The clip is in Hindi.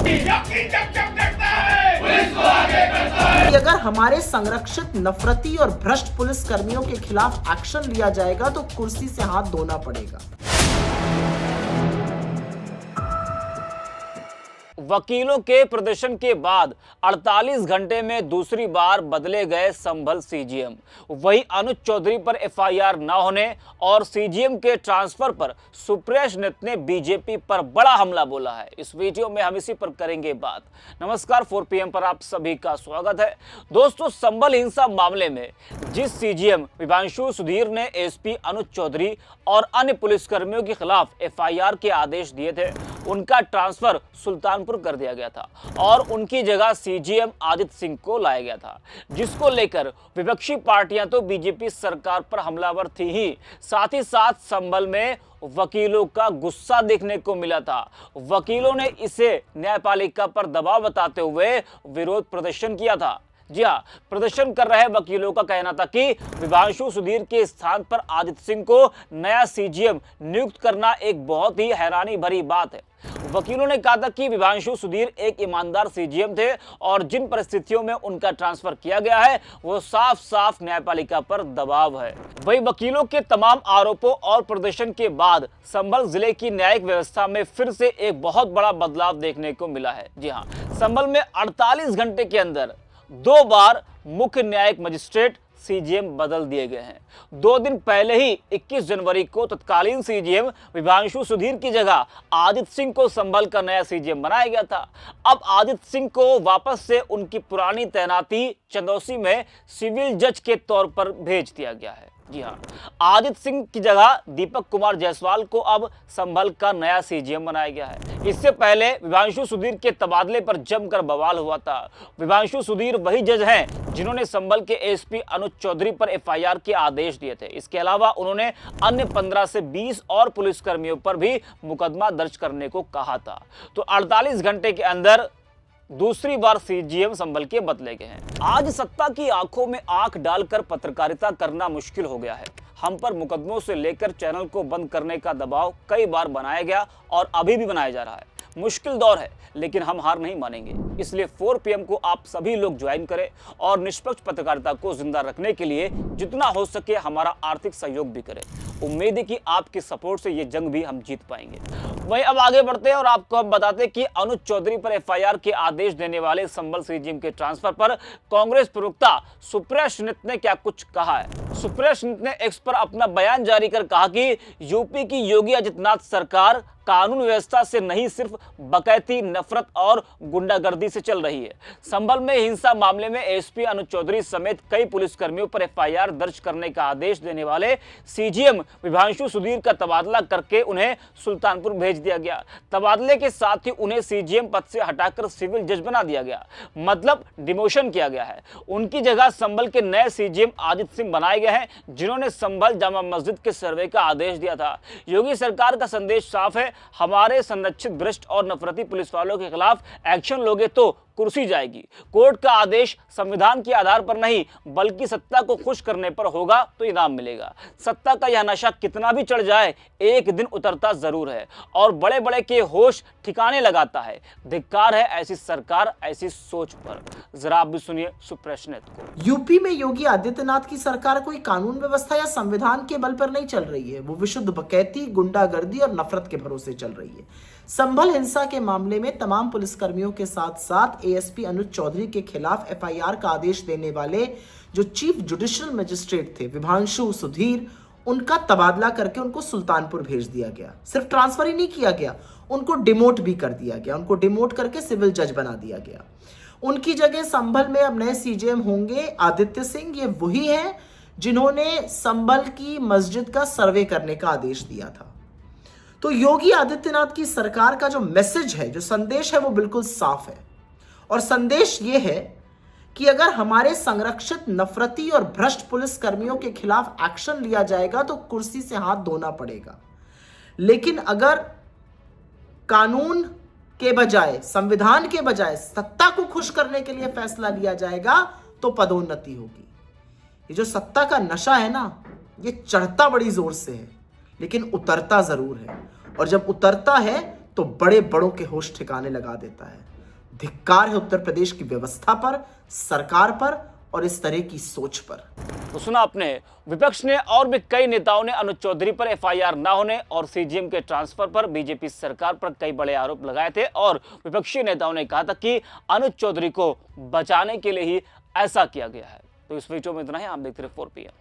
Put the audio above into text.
यकीन जब जब करता है पुलिस को आगे करता है। अगर हमारे संरक्षित नफरती और भ्रष्ट पुलिस कर्मियों के खिलाफ एक्शन लिया जाएगा तो कुर्सी से हाथ धोना पड़ेगा। वकीलों के प्रदर्शन के बाद 48 घंटे में दूसरी बार बदले गए संभल सीजीएम। वहीं अनुज चौधरी पर एफआईआर न होने और सीजीएम के ट्रांसफर पर सुप्रिया सुनीत ने बीजेपी पर बड़ा हमला बोला है। इस वीडियो में हम इसी पर करेंगे बात। नमस्कार, 4 PM पर आप सभी का स्वागत है। दोस्तों, संभल हिंसा मामले में जिस सीजीएम विभांशु सुधीर ने एसपी अनुज चौधरी और अन्य पुलिसकर्मियों के खिलाफ एफआईआर के आदेश दिए थे, उनका ट्रांसफर सुल्तानपुर कर दिया गया था और उनकी जगह सीजीएम आदित्य सिंह को लाया गया था, जिसको लेकर विपक्षी पार्टियां तो बीजेपी सरकार पर हमलावर थी ही, साथ ही साथ संभल में वकीलों का गुस्सा देखने को मिला था। वकीलों ने इसे न्यायपालिका पर दबाव बताते हुए विरोध प्रदर्शन किया था। जी हाँ, प्रदर्शन कर रहे वकीलों का कहना था कि विभांशु सुधीर के स्थान पर आदित्य सिंह को नया सीजीएम नियुक्त करना एक बहुत ही हैरानी भरी बात है। वकीलों ने कहा था कि विभांशु सुधीर एक ईमानदार सीजीएम थे और जिन परिस्थितियों में उनका ट्रांसफर किया गया है वो साफ साफ न्यायपालिका पर दबाव है। वही वकीलों के तमाम आरोपों और प्रदर्शन के बाद संभल जिले की न्यायिक व्यवस्था में फिर से एक बहुत बड़ा बदलाव देखने को मिला है। जी हाँ, संभल में 48 घंटे के अंदर 2 बार मुख्य न्यायिक मजिस्ट्रेट सीजीएम बदल दिए गए हैं। 2 दिन पहले ही 21 जनवरी को तत्कालीन सीजीएम विभांशु सुधीर की जगह आदित्य सिंह को संभल का नया सीजीएम बनाया गया था। अब आदित्य सिंह को वापस से उनकी पुरानी तैनाती चंदौसी में सिविल जज के तौर पर भेज दिया गया है। जी हाँ, आदित्य सिंह की जगह दीपक कुमार जायसवाल को अब संभल का नया सीजीएम बनाया गया है। इससे पहले विभांशु सुधीर के तबादले पर जमकर बवाल हुआ था। विभांशु सुधीर वही जज हैं जिन्होंने संभल के एसपी अनुज चौधरी पर एफआईआर के आदेश दिए थे। इसके अलावा उन्होंने अन्य 15 से 20 और पुलिसकर्मियों पर भी मुकदमा दर्ज करने को कहा था। तो 48 घंटे के अंदर दूसरी बार सीजीएम संभल के बदले गए हैं। आज सत्ता की आंखों में आंख डालकर पत्रकारिता करना मुश्किल हो गया है। हम पर मुकदमों से लेकर चैनल को बंद करने का दबाव कई बार बनाया गया और अभी भी बनाया जा रहा है। मुश्किल दौर है, लेकिन हम हार नहीं मानेंगे। इसलिए 4 PM को आप सभी लोग ज्वाइन करें और निष्पक्ष पत्रकारिता को जिंदा रखने के लिए जितना हो सके हमारा आर्थिक सहयोग भी करें। उम्मीद है कि आपके सपोर्ट से ये जंग भी हम जीत पाएंगे। वहीं अब आगे बढ़ते हैं और आपको हम बताते हैं कि अनुज चौधरी पर एफआईआर के आदेश देने वाले संभल सीजीएम के ट्रांसफर पर कांग्रेस प्रवक्ता सुप्रिया सुनीत ने क्या कुछ कहा है। सुप्रिया सुनीत ने एक्स पर अपना बयान जारी कर कहा कि यूपी की योगी आदित्यनाथ सरकार कानून व्यवस्था से नहीं, सिर्फ बकैती, नफरत और गुंडागर्दी से चल रही है। संभल में हिंसा मामले में एसपी अनुज चौधरी समेत कई पुलिसकर्मियों पर एफआईआर दर्ज करने का आदेश देने वाले सीजीएम विभांशु सुधीर का तबादला करके उन्हें सुल्तानपुर भेज दिया गया। तबादले के साथ ही उन्हें सीजीएम पद से हटाकर सिविल जज बना दिया गया, मतलब डिमोशन किया गया है। उनकी जगह संभल के नए सीजीएम आदित्य सिंह बनाए गए हैं, जिन्होंने संभल जामा मस्जिद के सर्वे का आदेश दिया था। योगी सरकार का संदेश साफ है, हमारे संरक्षित भ्रष्ट और नफरती पुलिस वालों के खिलाफ एक्शन लोगे तो कुर्सी जाएगी। कोर्ट का आदेश संविधान के आधार पर नहीं, बल्कि सत्ता को खुश करने पर होगा तो इनाम मिलेगा। सत्ता का यह नशा कितना भी चढ़ जाए, एक दिन उतरता जरूर है और बड़े बड़े के होश ठिकाने लगाता है। धिक्कार है ऐसी सरकार, ऐसी सोच पर। जरा आप भी सुनिए सुप्रिया सुनीत को। यूपी में योगी आदित्यनाथ की सरकार कोई कानून व्यवस्था या संविधान के बल पर नहीं चल रही है। वो विशुद्ध बकैती, गुंडागर्दी और नफरत के भरोसे चल रही है। संभल हिंसा के मामले में तमाम पुलिसकर्मियों के साथ साथ एएसपी अनुज चौधरी के खिलाफ एफआईआर का आदेश देने वाले जो चीफ जुडिशियल मजिस्ट्रेट थे विभांशु सुधीर, उनका तबादला करके उनको सुल्तानपुर भेज दिया गया। सिर्फ ट्रांसफर ही नहीं किया गया, उनको डिमोट भी कर दिया गया। उनको डिमोट करके सिविल जज बना दिया गया। उनकी जगह संभल में अब नए सीजीएम होंगे आदित्य सिंह। ये वही हैं जिन्होंने संभल की मस्जिद का सर्वे करने का आदेश दिया था। तो योगी आदित्यनाथ की सरकार का जो मैसेज है, जो संदेश है, वो बिल्कुल साफ है। और संदेश ये है कि अगर हमारे संरक्षित नफरती और भ्रष्ट पुलिस कर्मियों के खिलाफ एक्शन लिया जाएगा तो कुर्सी से हाथ धोना पड़ेगा। लेकिन अगर कानून के बजाय, संविधान के बजाय सत्ता को खुश करने के लिए फैसला लिया जाएगा तो पदोन्नति होगी। ये जो सत्ता का नशा है ना, ये चढ़ता बड़ी जोर से है लेकिन उतरता जरूर है। और जब उतरता है तो बड़े बड़ों के होश ठिकाने लगा देता है। धिक्कार है उत्तर प्रदेश की व्यवस्था पर, सरकार पर और इस तरह की सोच पर। तो सुना आपने, विपक्ष ने और भी कई नेताओं ने अनुज चौधरी पर एफआईआर न होने और सीजीएम के ट्रांसफर पर बीजेपी सरकार पर कई बड़े आरोप लगाए थे और विपक्षी नेताओं ने कहा था कि अनुज चौधरी को बचाने के लिए ही ऐसा किया गया है। तो इस वीडियो में इतना ही। आप देखते रहे 4PM।